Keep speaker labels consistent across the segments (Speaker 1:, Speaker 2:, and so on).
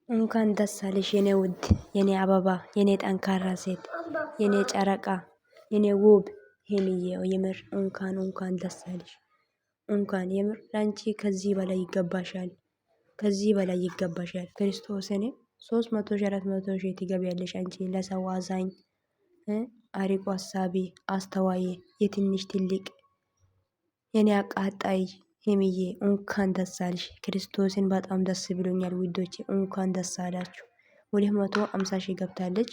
Speaker 1: እንኳን ደስ አለሽ የኔ ውድ፣ የኔ አበባ፣ የኔ ጠንካራ ሴት፣ የኔ ጨረቃ፣ የኔ ውብ ሄምዬ፣ የምር እንኳን ደስ አለሽ። እንኳን የምር ላንቺ ከዚህ በላይ ይገባሻል። ከዚህ በላይ ይገባሻል። ክርስቶስን 300 ሺህ 400 ሺህ ትገቢያለሽ አንቺ ለሰው አዛኝ፣ አሪቆ አሳቢ፣ አስተዋይ፣ የትንሽ ትልቅ የኔ አቃጣይ ሄምዬ እንኳን ደስ አለሽ። ክርስቶስን በጣም ደስ ብሎኛል ውዶቼ፣ እንኳን ደስ አላችሁ። 250 ሺህ ገብታለች።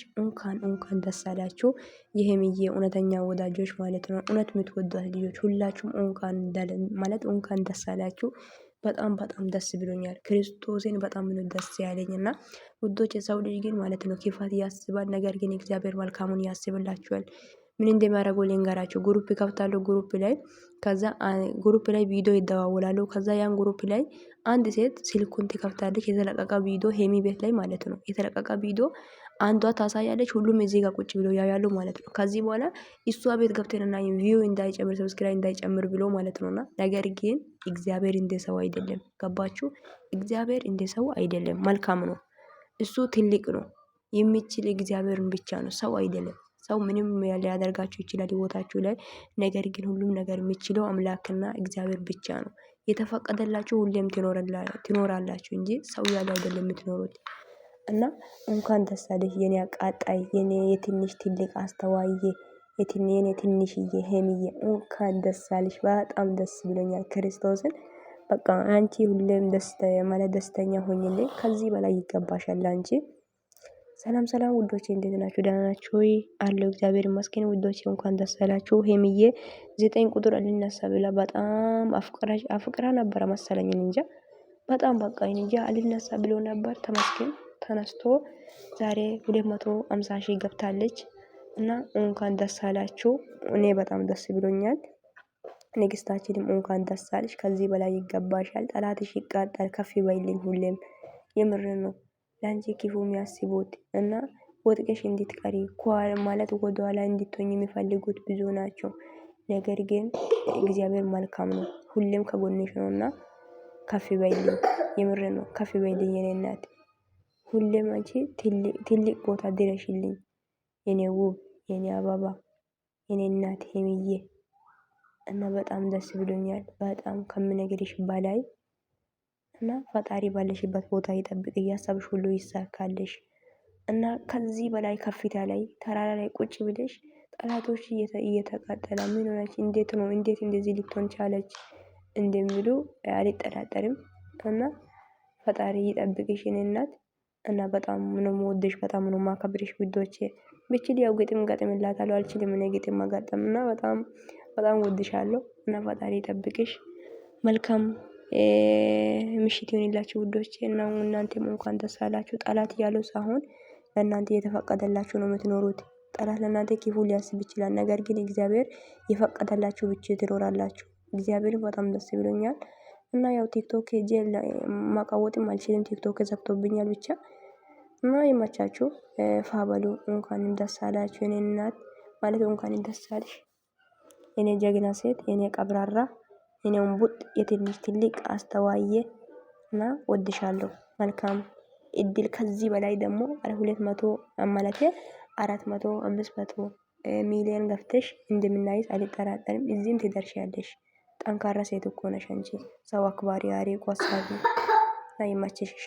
Speaker 1: እንኳን ደስ አላችሁ የሄምዬ እውነተኛ ወዳጆች ማለት ነው። እውነት የምትወዷት ልጆች ሁላችሁም እንኳን ደስ አላችሁ። በጣም ደስ ብሎኛል። ክርስቶስን በጣም ነው ደስ ያለኝና ውዶች፣ የሰው ልጅ ግን ማለት ነው ክፋት ያስባል፣ ነገር ግን እግዚአብሔር መልካሙን ያስብላችኋል። ምን እንደሚያደርጉ ልንገራችሁ። ግሩፕ ይከፍታሉ። ከዛ ግሩፕ ላይ ቪዲዮ ይደዋወላሉ። ከዛ ያን ግሩፕ ላይ አንድ ሴት ስልኩን ትከፍታለች። የተለቀቀ ቪዲዮ ሄሚ ቤት ላይ ማለት ነው። የተለቀቀ ቪዲዮ አንዷ ታሳያለች። ሁሉም እዚህ ጋር ቁጭ ብሎ ያያሉ ማለት ነው። ከዚህ በኋላ እሷ ቤት ገብተንና ቪው እንዳይጨምር ሰብስክራይብ እንዳይጨምር ብሎ ማለት ነውና፣ ነገር ግን እግዚአብሔር እንደ ሰው አይደለም። ገባችሁ? እግዚአብሔር እንደ ሰው አይደለም። መልካም ነው። እሱ ትልቅ ነው። የሚችል እግዚአብሔርን ብቻ ነው፣ ሰው አይደለም። ሰው ምንም ሊያደርጋችሁ ይችላል ህይወታችሁ ላይ። ነገር ግን ሁሉም ነገር የሚችለው አምላክና እግዚአብሔር ብቻ ነው። የተፈቀደላችሁ ሁሌም ትኖራላችሁ እንጂ ሰው ያለ አይደለም የምትኖሩት። እና እንኳን ደስ አለሽ የኔ አቃጣይ፣ የኔ የትንሽ ትልቅ አስተዋይ፣ የኔ ትንሽዬ ሄምዬ እንኳን ደስ አለሽ። በጣም ደስ ብሎኛል ክርስቶስን። በቃ አንቺ ሁሌም ደስተኛ ሆኝልኝ። ከዚህ በላይ ይገባሻል አንቺ። ሰላም ውዶቼ፣ እንዴት ናችሁ? ደህና ናችሁ ወይ? አለው እግዚአብሔር ይመስገን። ውዶቼ እንኳን ደስ አላችሁ። ሄምዬ 9 ቁጥር አልነሳ ብላ በጣም አፍቅራ ነበረ መሰለኝ እንጃ። በጣም በቃ እንጃ አልነሳ ብሎ ነበር። ተመስገን ተነስቶ ዛሬ 250 ሺህ ገብታለች እና እንኳን ደስ አላችሁ። እኔ በጣም ደስ ብሎኛል። ንግስታችንም እንኳን ደስ አለሽ። ከዚህ በላይ ይገባሻል። ጠላትሽ ይቃጠል፣ ከፍ ይበይልኝ። ሁሌም የምር ነው ላንቺ ክፉ የሚያስቡት እና ወጥቀሽ እንድትቀሪ ማለት ወደኋላ እንድትሆኝ የሚፈልጉት ብዙ ናቸው። ነገር ግን እግዚአብሔር መልካም ነው፣ ሁሌም ከጎንሽ ነውና ከፍ በይልኝ። የምር ነው ከፍ በይልኝ የኔ እናት። ሁሌም አንቺ ትልቅ ቦታ ድረሽልኝ የኔ ውብ፣ የኔ አበባ፣ የኔ እናት ሄምዬ እና በጣም ደስ ብሎኛል። በጣም ከምነግርሽ በላይ እና ፈጣሪ ባለሽበት ቦታ ይጠብቅ፣ እያሰብሽ ሁሉ ይሳካልሽ እና ከዚህ በላይ ከፍታ ላይ ተራራ ላይ ቁጭ ብለሽ ጠላቶች እየተቃጠለ ምን ሆነች፣ እንዴት እንደዚህ ልትሆን ቻለች እንደሚሉ አልጠራጠርም። እና ፈጣሪ ይጠብቅሽ የኔ እናት እና በጣም ነው የምወድሽ፣ በጣም ነው የማከብርሽ ውዶቼ። ብችል ያው ግጥም ገጥምላታለሁ፣ አልችልም እኔ ግጥም ማጋጠም እና በጣም ወድሻለሁ እና ፈጣሪ ይጠብቅሽ። መልካም ምሽት ይሁንላችሁ ውዶቼ። እና እናንተም እንኳን ደስ አላችሁ። ጠላት ያለው ሳይሆን ለእናንተ የተፈቀደላችሁ ነው የምትኖሩት። ጠላት ለእናንተ ክፉ ሊያስብ ይችላል፣ ነገር ግን እግዚአብሔር የፈቀደላችሁ ብቻ ትኖራላችሁ። እግዚአብሔር በጣም ደስ ብሎኛል። እና ያው ቲክቶክ ሄጄ ማቃወጥም አልችልም፣ ቲክቶክ ዘግቶብኛል ብቻ እና ይመቻችሁ። ፋበሉ እንኳን ደስ አላችሁ የኔ እናት ማለት እንኳን ደስ አለሽ የኔ ጀግና ሴት፣ የኔ ቀብራራ፣ የኔ እምቡጥ፣ የትንሽ ትልቅ አስተዋየ እና ወድሻለሁ። መልካም እድል። ከዚህ በላይ ደግሞ 200 ማለት 400 500 ሚሊዮን ገፍተሽ እንደምናይስ አልጠራጠርም። እዚህም ትደርሻለሽ። ጠንካራ ሴት እኮ ነሽ አንቺ፣ ሰው አክባሪ፣ አርቆ አሳቢ እና ይመችሽ።